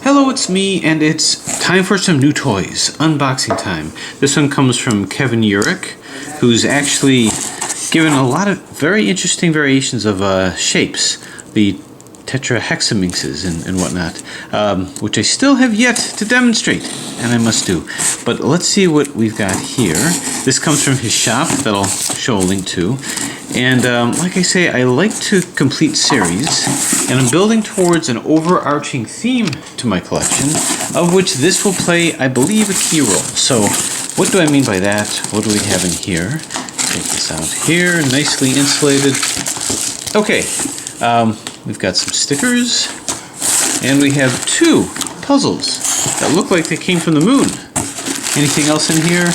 Hello, it's me, and it's time for some new toys. Unboxing time. This one comes from Kevin Urich, who's actually given a lot of very interesting variations of shapes. The tetrahexaminxes and whatnot, which I still have yet to demonstrate, and I must do. But let's see what we've got here. This comes from his shop that I'll show a link to. And like I say, I like to complete series, and I'm building towards an overarching theme to my collection, of which this will play, I believe, a key role. So what do I mean by that? What do we have in here? Take this out here, nicely insulated. Okay, we've got some stickers, and we have two puzzles that look like they came from the moon. Anything else in here?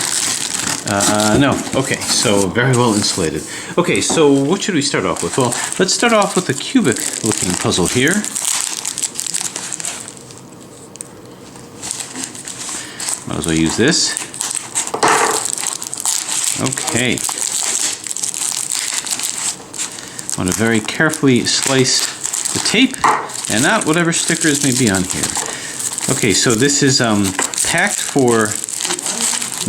No. Okay, so very well insulated. Okay, so what should we start off with? Well, let's start off with a cubic looking puzzle here. Might as well use this. Okay. I want to very carefully slice the tape and not whatever stickers may be on here. Okay, so this is packed for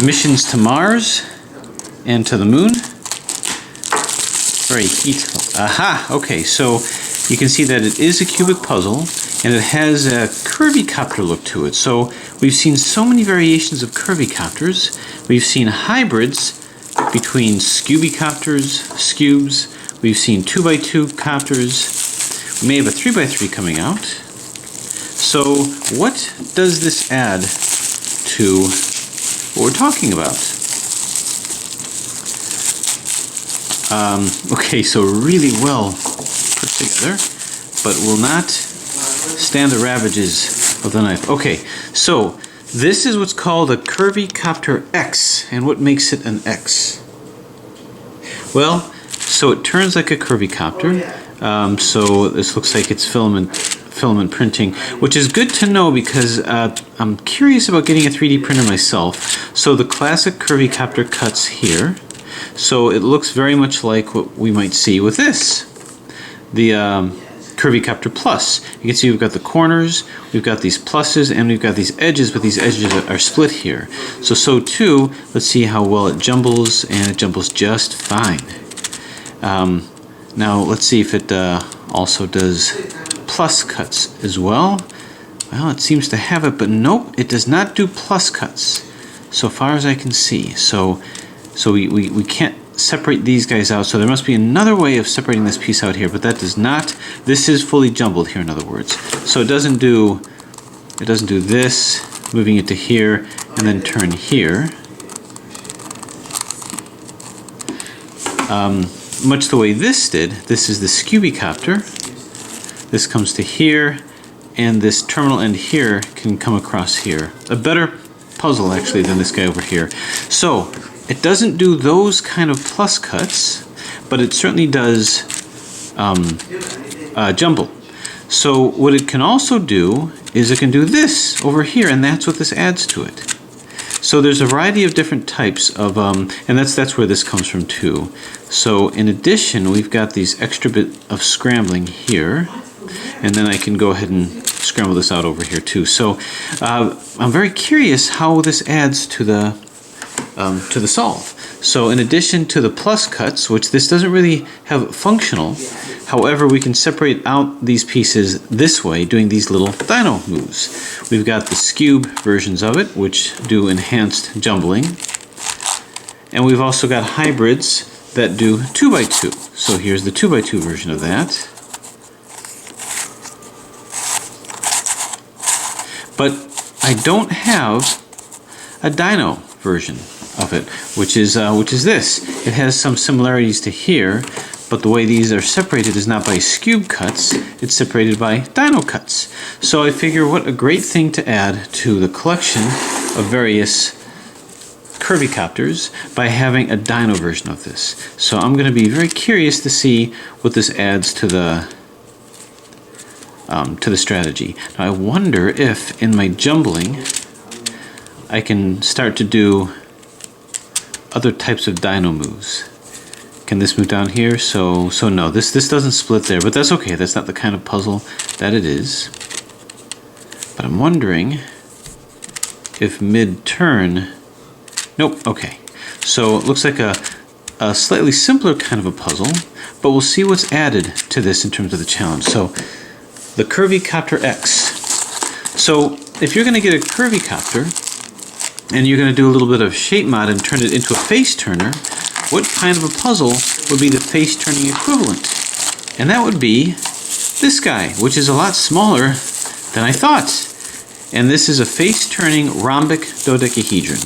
missions to Mars and to the moon. Very heat. Aha! Okay, so you can see that it is a cubic puzzle, and it has a Curvy copter look to it. So we've seen so many variations of Curvy copters. We've seen hybrids between Scooby copters, Scubes. We've seen 2x2 copters. We may have a 3x3 coming out. So what does this add to what we're talking about? Okay, so really well put together, but will not stand the ravages of the knife. Okay, so this is what's called a Curvy Copter X, and what makes it an X? Well, so it turns like a Curvy copter. So this looks like it's filament printing, which is good to know because I'm curious about getting a 3D printer myself. So the classic Curvy copter cuts here. So it looks very much like what we might see with this, the Curvy Copter Plus. You can see we've got the corners, we've got these pluses, and we've got these edges, but these edges are split here. So too, let's see how well it jumbles, and it jumbles just fine. Now let's see if it also does plus cuts as well. Well, it seems to have it, but nope, it does not do plus cuts, so far as I can see. So we can't separate these guys out, so there must be another way of separating this piece out here, but that does not. This is fully jumbled here, in other words. So it doesn't do this, moving it to here, and then turn here. Much the way this did. This is the Scooby copter. This comes to here, and this terminal end here can come across here. A better puzzle, actually, than this guy over here. So it doesn't do those kind of plus cuts, but it certainly does jumble. So what it can also do is it can do this over here, and that's what this adds to it. So there's a variety of different types of, and that's where this comes from too. So in addition, we've got these extra bit of scrambling here, and then I can go ahead and scramble this out over here too. So I'm very curious how this adds to the solve. So in addition to the plus cuts, which this doesn't really have functional, however, we can separate out these pieces this way, doing these little dino moves. We've got the Scube versions of it, which do enhanced jumbling. And we've also got hybrids that do 2x2. So here's the 2x2 version of that. But I don't have a dino version of it, which is this. It has some similarities to here, but the way these are separated is not by Scube cuts, it's separated by dino cuts. So I figure what a great thing to add to the collection of various Curvy copters by having a dino version of this. So I'm going to be very curious to see what this adds to the strategy. Now I wonder if in my jumbling I can start to do other types of dino moves. Can this move down here? So no, this doesn't split there, but that's okay. That's not the kind of puzzle that it is. But I'm wondering if mid-turn... Nope, okay. So it looks like a slightly simpler kind of a puzzle, but we'll see what's added to this in terms of the challenge. So the Curvy Copter X. So if you're going to get a Curvy Copter, and you're going to do a little bit of shape mod and turn it into a face turner, what kind of a puzzle would be the face turning equivalent? And that would be this guy, which is a lot smaller than I thought. And this is a face turning rhombic dodecahedron.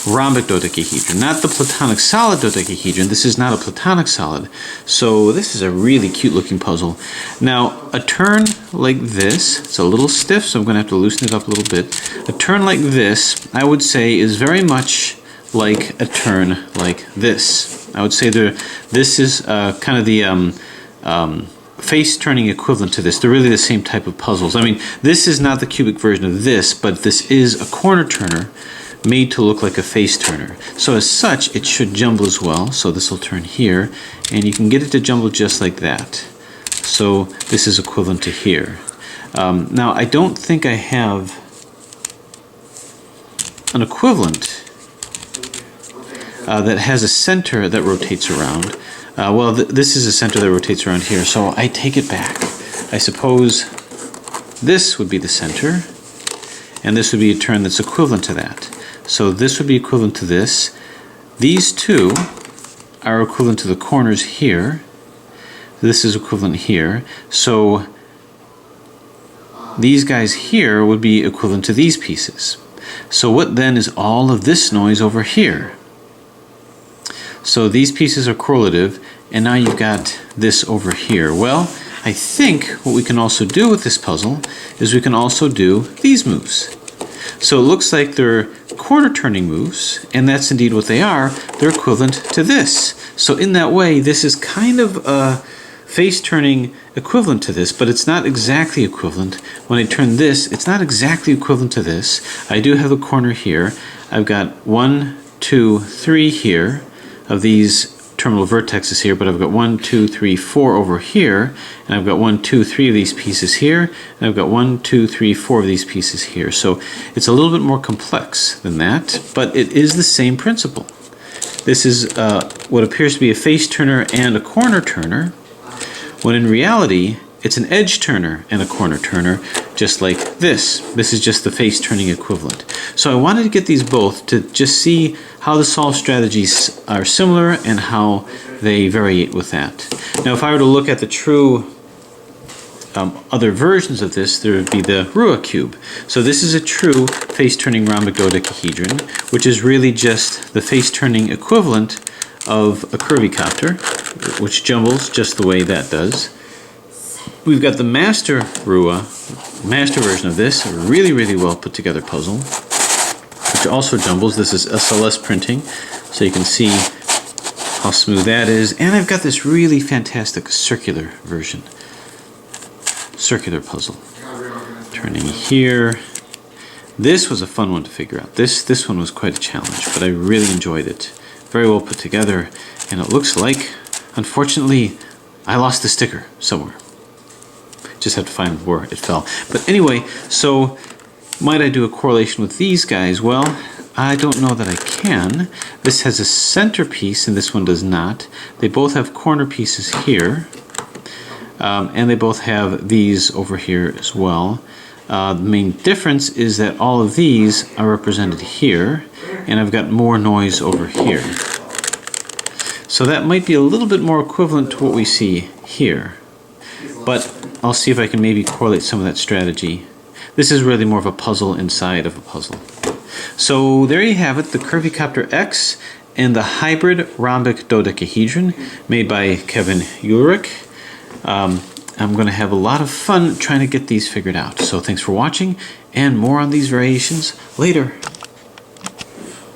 Rhombic dodecahedron, not the platonic solid dodecahedron. This is not a platonic solid. So this is a really cute looking puzzle. Now, a turn like this, it's a little stiff, so I'm going to have to loosen it up a little bit. A turn like this, I would say, is very much like a turn like this. I would say this is kind of the face turning equivalent to this. They're really the same type of puzzles. I mean, this is not the cubic version of this, but this is a corner turner made to look like a face turner. So as such, it should jumble as well. So this will turn here, and you can get it to jumble just like that. So this is equivalent to here. Now, I don't think I have an equivalent that has a center that rotates around. Well, this is a center that rotates around here, so I take it back. I suppose this would be the center, and this would be a turn that's equivalent to that. So this would be equivalent to this. These two are equivalent to the corners here. This is equivalent here. So these guys here would be equivalent to these pieces. So what then is all of this noise over here? So these pieces are correlative, and now you've got this over here. Well, I think what we can also do with this puzzle is we can also do these moves. So it looks like they're corner turning moves, and that's indeed what they are. They're equivalent to this. So in that way, this is kind of a face turning equivalent to this, but it's not exactly equivalent. When I turn this, it's not exactly equivalent to this. I do have a corner here. I've got 1, 2, 3 here of these terminal vertexes here, but I've got 1, 2, 3, 4 over here, and I've got 1, 2, 3 of these pieces here, and I've got 1, 2, 3, 4 of these pieces here. So it's a little bit more complex than that, but it is the same principle. This is what appears to be a face turner and a corner turner, when in reality it's an edge turner and a corner turner, just like this. This is just the face turning equivalent. So I wanted to get these both to just see how the solve strategies are similar and how they variate with that. Now, if I were to look at the true other versions of this, there would be the Rua cube. So this is a true face-turning rhombic dodecahedron, which is really just the face-turning equivalent of a Curvy copter, which jumbles just the way that does. We've got the master Rua, master version of this, a really, really well put together puzzle, which also jumbles. This is SLS printing, so you can see how smooth that is. And I've got this really fantastic circular version. Circular puzzle. Turning here. This was a fun one to figure out. This one was quite a challenge, but I really enjoyed it. Very well put together, and it looks like, unfortunately, I lost the sticker somewhere. Just have to find where it fell. But anyway, so might I do a correlation with these guys? Well, I don't know that I can. This has a center piece and this one does not. They both have corner pieces here. And they both have these over here as well. The main difference is that all of these are represented here, and I've got more noise over here. So that might be a little bit more equivalent to what we see here. But I'll see if I can maybe correlate some of that strategy. This is really more of a puzzle inside of a puzzle. So there you have it, the Curvy Copter X and the hybrid rhombic dodecahedron made by Kevin Ulrich. I'm going to have a lot of fun trying to get these figured out. So thanks for watching, and more on these variations later.